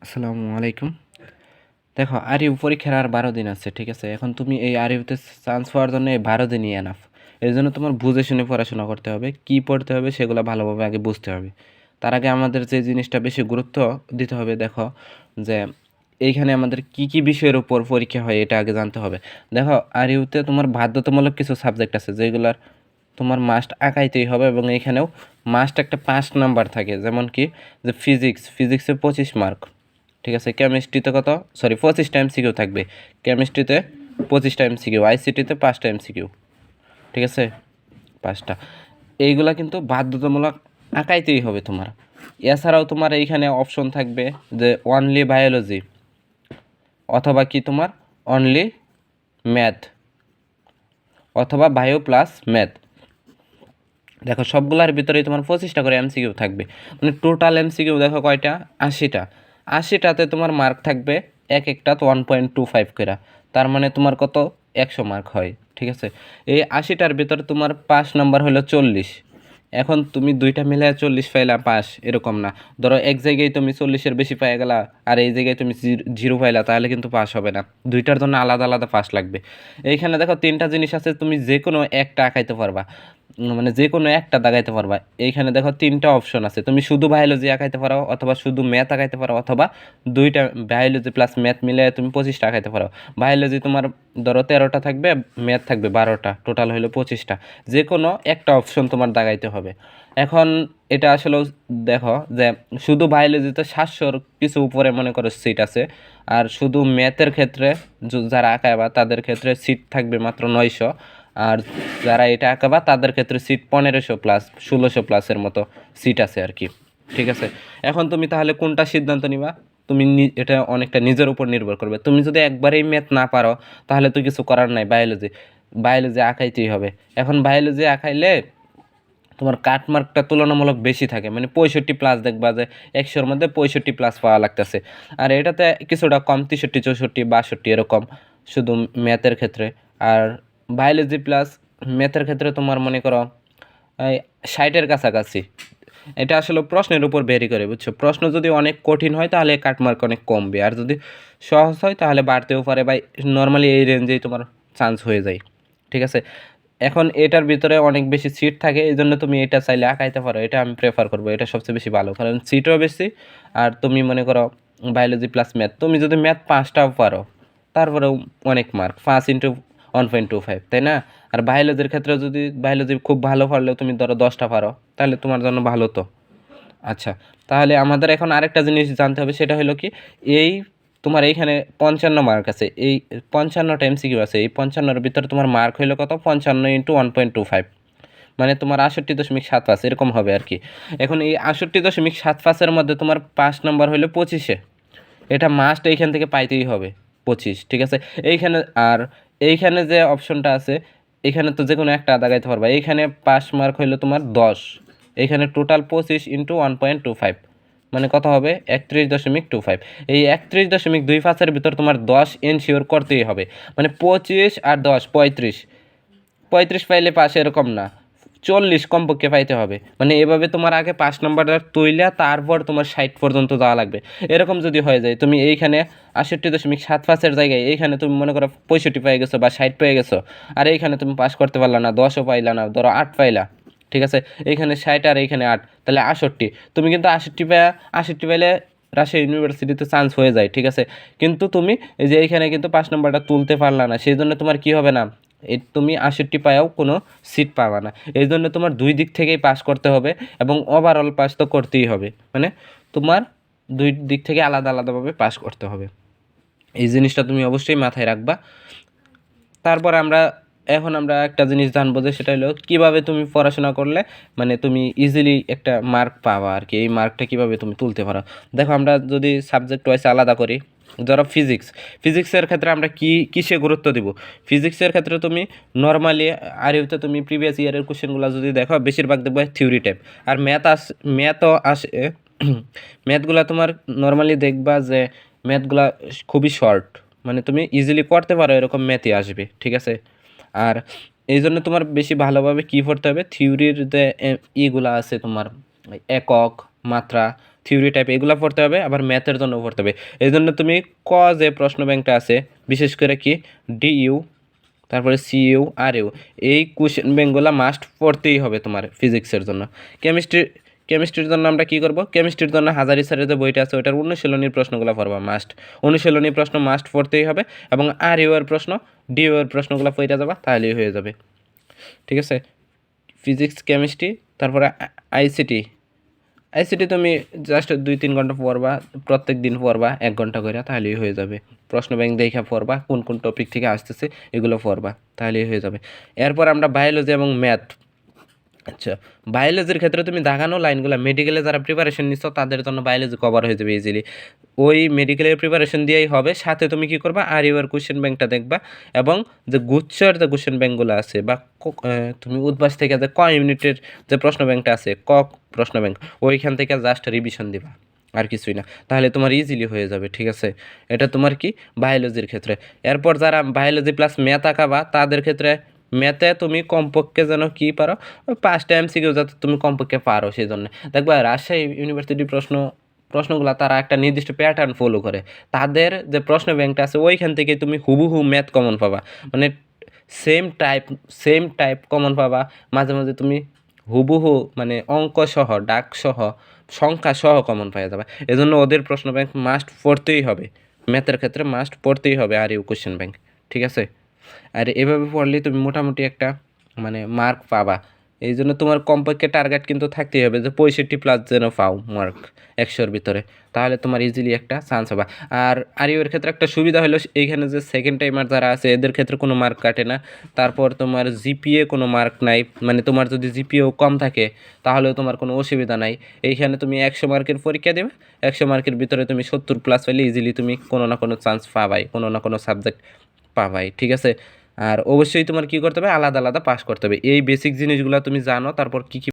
আসসালামু আলাইকুম। দেখো আরিউ পরীক্ষার আর ১২ দিন আছে, ঠিক আছে? এখন তুমি এই আরিউতে চান্স পাওয়ার জন্য এই ১২ দিনই এনাফ। এর জন্য তোমার বুঝে শুনে পড়াশোনা করতে হবে। কি পড়তে হবে সেগুলো ভালোভাবে আগে বুঝতে হবে। তার আগে আমাদের যে জিনিসটা বেশি গুরুত্ব দিতে হবে, দেখো যে এইখানে আমাদের কি কি বিষয়ের উপর পরীক্ষা হয় এটা আগে জানতে হবে। দেখো আরিউতে তোমার বাধ্যতামূলক কিছু সাবজেক্ট আছে যেগুলার তোমার মাস্ট আঁকাইতেই হবে, এবং এইখানেও মাস্ট একটা ৫ নাম্বার থাকে। যেমন কি যে ফিজিক্সে ২৫ মার্ক, ঠিক আছে? কেমিস্ট্রিতে কত, সরি 25টা এমসিকিউ থাকবে। কেমিস্ট্রিতে 25টা এমসিকিউ, আইসিটিতে 5টা এমসিকিউ, ঠিক আছে? 5টা। এইগুলা কিন্তু বাধ্যতামূলক আঁকাইতেই হবে তোমার। এছাড়াও তোমার এইখানে অপশন থাকবে যে অনলি বায়োলজি, অথবা কি তোমার অনলি ম্যাথ, অথবা বায়ো প্লাস ম্যাথ। দেখো সবগুলার ভিতরেই তোমার 25টা করে এমসিকিউ থাকবে। মানে টোটাল এমসিকিউ দেখো কয়টা, 80টা। 80টাতে তোমার মার্ক থাকবে এক একটা তো 1.25 করে। তার মানে তোমার কত, 100 মার্ক হয়, ঠিক আছে? এই 80টার ভিতরে তোমার 5 নাম্বার হলো 40। এখন তুমি দুইটা মিলে 40 পাইলা পাস, এরকম না। ধরো এক জায়গায় তুমি 40-এর বেশি পাই গেলা, আর এই জায়গায় তুমি জিরো পাইলা, তাহলে কিন্তু পাস হবে না। দুইটার জন্য আলাদা আলাদা পাস লাগবে। এইখানে দেখো 3টা জিনিস আছে, তুমি যে কোনো একটা আঁকাইতে পারবা, মানে যে কোনো একটা দাগাইতে পারবা। এইখানে দেখো 3টা অপশন আছে, তুমি শুধু বায়োলজি আঁকাইতে পারো, অথবা শুধু ম্যাথ আঁকাইতে পারো, অথবা দুইটা বায়োলজি প্লাস ম্যাথ মিলে তুমি 25টা আঁকাইতে পারো। বায়োলজি তোমার ধরো 13টা থাকবে, ম্যাথ থাকবে 12টা, টোটাল হলো 25টা। যে কোনো একটা অপশন তোমার দাগাইতে হবে। এখন এটা আসলে দেখো যে শুধু বায়োলজিতে 700-র কিছু উপরে মনে করো সিট আছে, আর শুধু ম্যাথের ক্ষেত্রে যারা আঁকাইবা তাদের ক্ষেত্রে সিট থাকবে মাত্র 900, আর যারা এটা আঁকাবা তাদের ক্ষেত্রে সিট 1500 প্লাস 1600 প্লাসের মতো সিট আছে আর কি, ঠিক আছে? এখন তুমি তাহলে কোনটা সিদ্ধান্ত নিবা? তুমি এটা অনেকটা নিজের উপর নির্ভর করবে। তুমি যদি একবারেই ম্যাথ না পারো তাহলে তো কিছু করার নাই, বায়োলজি আঁকাইতেই হবে। এখন বায়োলজি আঁকাইলে তোমার কাটমার্কটা তুলনামূলক বেশি থাকে, মানে 65 প্লাস, দেখবা যে 100-র মধ্যে 65 প্লাস পাওয়া লাগতেছে। আর এটাতে কিছুটা কম, 63, 64, 62 এরকম, শুধু ম্যাথের ক্ষেত্রে। আর বায়োলজি প্লাস ম্যাথের ক্ষেত্রে তোমার মনে করো এই 60-এর কাছাকাছি। এটা আসলে প্রশ্নের উপর ভেরি করে, বুঝছো? প্রশ্ন যদি অনেক কঠিন হয় তাহলে কাটমার্ক অনেক কমবে, আর যদি সহজ হয় তাহলে বাড়তেও পারে, বা নর্মালি এই রেঞ্জেই তোমার চান্স হয়ে যায়, ঠিক আছে? এখন এটার ভিতরে অনেক বেশি সিট থাকে, এই জন্য তুমি এটা চাইলে আঁকাইতে পারো। এটা আমি প্রেফার করবো, এটা সবচেয়ে বেশি ভালো, কারণ সিটও বেশি। আর তুমি মনে করো বায়োলজি প্লাস ম্যাথ, তুমি যদি ম্যাথ 5টাও পারো তারপরেও অনেক মার্ক, 5 × 1.25, তাই না? আর বায়োলজির ক্ষেত্রে যদি বায়োলজি খুব ভালো পারলেও তুমি ধরো 10টা পারো, তাহলে তোমার জন্য ভালো তো। আচ্ছা, তাহলে আমাদের এখন আরেকটা জিনিস জানতে হবে, সেটা হলো কি, এই তোমার এইখানে 55 মার্ক আছে, এই 55টা এমসিকিউ আছে, এই 55-র ভিতরে তোমার মার্ক হইলো কত, 55 × 1.25, মানে তোমার 68.75 এরকম হবে আর কি। এখন এই 68.75-এর মধ্যে তোমার 5 নম্বর হইলো 25-এ, এটা মাস্ট এইখান থেকে পাইতেই হবে 25, ঠিক আছে? এইখানে আর এইখানে যে অপশনটা আছে, এখানে তো যে কোনো একটা দাগাইতে পারবা। এইখানে পাস মার্ক হইলো তোমার 10, এইখানে টোটাল 25 × 1.25, মানে কত হবে, 31.25। এই 31.25-এর ভিতর তোমার 10 এনশিওর করতেই হবে, মানে 25 আর 10 35, 35 পাইলে পাস এরকম না, 40 কমপক্ষে পাইতে হবে। মানে এভাবে তোমার আগে 5 নম্বরটা তুইলা তারপর তোমার 60 পর্যন্ত যাওয়া লাগবে। এরকম যদি হয়ে যায়, তুমি এইখানে 68.75-এর জায়গায় এইখানে তুমি মনে করো 65 পেয়ে গেছো বা 60 পেয়ে গেছো, আর এইখানে তুমি পাস করতে পারলা না, 10ও পাইলা না, ধরো 8 পাইলা, ঠিক আছে? এইখানে 60 আর এইখানে 8, তাহলে 68। তুমি কিন্তু 68 পাইলে রাজশাহী ইউনিভার্সিটিতে চান্স হয়ে যায়, ঠিক আছে? কিন্তু তুমি এই যে এইখানে কিন্তু 5 নম্বরটা তুলতে পারলা না, সেই জন্য তোমার কি হবে না, এই তুমি 68 পায়াও কোনো সিট পাবা না। এই জন্য তোমার দুই দিক থেকেই পাস করতে হবে, এবং ওভারঅল পাস তো করতেই হবে, মানে তোমার দুই দিক থেকে আলাদা আলাদাভাবে পাস করতে হবে। এই জিনিসটা তুমি অবশ্যই মাথায় রাখবা। তারপর এখন আমরা একটা জিনিস জানবো, যে সেটা হলো কীভাবে তুমি পড়াশোনা করলে মানে তুমি ইজিলি একটা মার্ক পাবা আর কি, এই মার্কটা কীভাবে তুমি তুলতে পারো। দেখো আমরা যদি সাবজেক্ট ওয়াইজ আলাদা করি, ধরো ফিজিক্সের ক্ষেত্রে আমরা কিসে গুরুত্ব দিব? ফিজিক্সের ক্ষেত্রে তুমি নর্মালি আরিউতে তুমি প্রিভিয়াস ইয়ারের কোশ্চেনগুলো যদি দেখো, বেশিরভাগ দেখবে থিওরি টাইপ। আর ম্যাথও আসে ম্যাথগুলা তোমার নর্মালি দেখবা যে ম্যাথগুলা খুবই শর্ট, মানে তুমি ইজিলি করতে পারো এরকম ম্যাথই আসবে, ঠিক আছে? আর এই জন্য তোমার বেশি ভালোভাবে কী পড়তে হবে, থিওরির যে ইগুলা আছে তোমার, একক, মাত্রা, থিওরি টাইপ এগুলো পড়তে হবে, আবার ম্যাথের জন্য পড়তে হবে। এই জন্য তুমি যে প্রশ্ন ব্যাংকটা আছে, বিশেষ করে কি ডিইউ, তারপরে সিইউ আর ইউ, এই কোশ্চেন ব্যাংকগুলো মাস্ট পড়তেই হবে তোমার ফিজিক্সের জন্য। কেমিস্ট্রির জন্য আমরা কী করবো, কেমিস্ট্রির জন্য হাজারি স্যারের যে বইটা আছে ওইটার অনুশীলনীর প্রশ্নগুলো পড়বা মাস্ট, অনুশীলনী প্রশ্ন মাস্ট পড়তেই হবে, এবং আর ইউ এর প্রশ্ন, ডিইউ এর প্রশ্নগুলো পড়ে যাবা, তাহলেই হয়ে যাবে। ঠিক আছে, ফিজিক্স, কেমিস্ট্রি, তারপরে আইসিটি তুমি জাস্ট 2-3 ঘন্টা পড়বা, প্রত্যেক দিন পড়বা 1 ঘন্টা করে, তাহলেই হয়ে যাবে। প্রশ্ন ব্যাংক দেখা পড়বা, কোন কোন টপিক থেকে আসতেছে এগুলো পড়বা, তাহলেই হয়ে যাবে। এরপর আমরা বায়োলজি এবং ম্যাথ। আচ্ছা, বায়োলজির ক্ষেত্রে তুমি দেখানো লাইনগুলো, মেডিকেলে যারা প্রিপারেশন নিচ্ছ তাদের জন্য বায়োলজি কভার হয়ে যাবে ইজিলি, ওই মেডিকেলের প্রিপারেশন দিয়েই হবে। সাথে তুমি কি করবা, আর ইউর কোশ্চেন ব্যাংকটা দেখবা, এবং যে গুচ্ছের যে কোশ্চেন ব্যাংকগুলো আছে, বা তুমি উদ্ভাস থেকে যে ক ইউনিটের যে প্রশ্ন ব্যাংকটা আছে, প্রশ্ন ব্যাংক, ওইখান থেকে জাস্ট রিভিশন দিবা, আর কিছুই না, তাহলে তোমার ইজিলি হয়ে যাবে। ঠিক আছে, এটা তোমার কি বায়োলজির ক্ষেত্রে। এরপর যারা বায়োলজি প্লাস ম্যাথ আঁকাবা তাদের ক্ষেত্রে ম্যাথে তুমি কমপক্ষে যেন কি পারো, 5টা এমসিকিউ যাতে তুমি কমপক্ষে পারো, সেই জন্য দেখবা রাজশাহী ইউনিভার্সিটির প্রশ্নগুলো তারা একটা নির্দিষ্ট প্যাটার্ন ফলো করে, তাদের যে প্রশ্ন ব্যাংকটা আছে ওইখান থেকে তুমি হুবহু ম্যাথ কমন পাবা, মানে সেম টাইপ কমন পাবা। মাঝে মাঝে তুমি হুবহু মানে অঙ্ক সহ, ডাক সহ, সংখ্যা সহ কমন পাওয়া যাবে। এজন্য ওদের প্রশ্ন ব্যাংক মাস্ট পড়তেই হবে, ম্যাথের ক্ষেত্রে মাস্ট পড়তেই হবে আর ইউ কোশ্চেন ব্যাংক। ঠিক আছে, আর এভাবে পড়লেই তুমি মোটামুটি একটা মানে মার্ক পাবা। এই জন্য তোমার কমপক্ষে টার্গেট কিন্তু থাকতেই হবে যে 65+ যেন পাও মার্ক 100-র ভিতরে, তাহলে তোমার ইজিলি একটা চান্স হবে। আর ইউ এর ক্ষেত্রে একটা সুবিধা হলো এইখানে যে সেকেন্ড টাইমার যারা আছে এদের ক্ষেত্রে কোনো মার্ক কাটে না। তারপর তোমার জিপিএ কোনো মার্ক নাই, মানে তোমার যদি জিপিএও কম থাকে তাহলেও তোমার কোনো অসুবিধা নাই। এইখানে তুমি 100 মার্কের পরীক্ষা দেবে, 100 মার্কের ভিতরে তুমি 70+ পেলে ইজিলি তুমি কোনো না কোনো চান্স পাবাই, কোনো না কোনো সাবজেক্ট পাবাই। ঠিক আছে, আর অবশ্যই তোমার কী করতে হবে, আলাদা আলাদা পাস করতে হবে। এই বেসিক জিনিসগুলো তুমি জানো, তারপর কী কী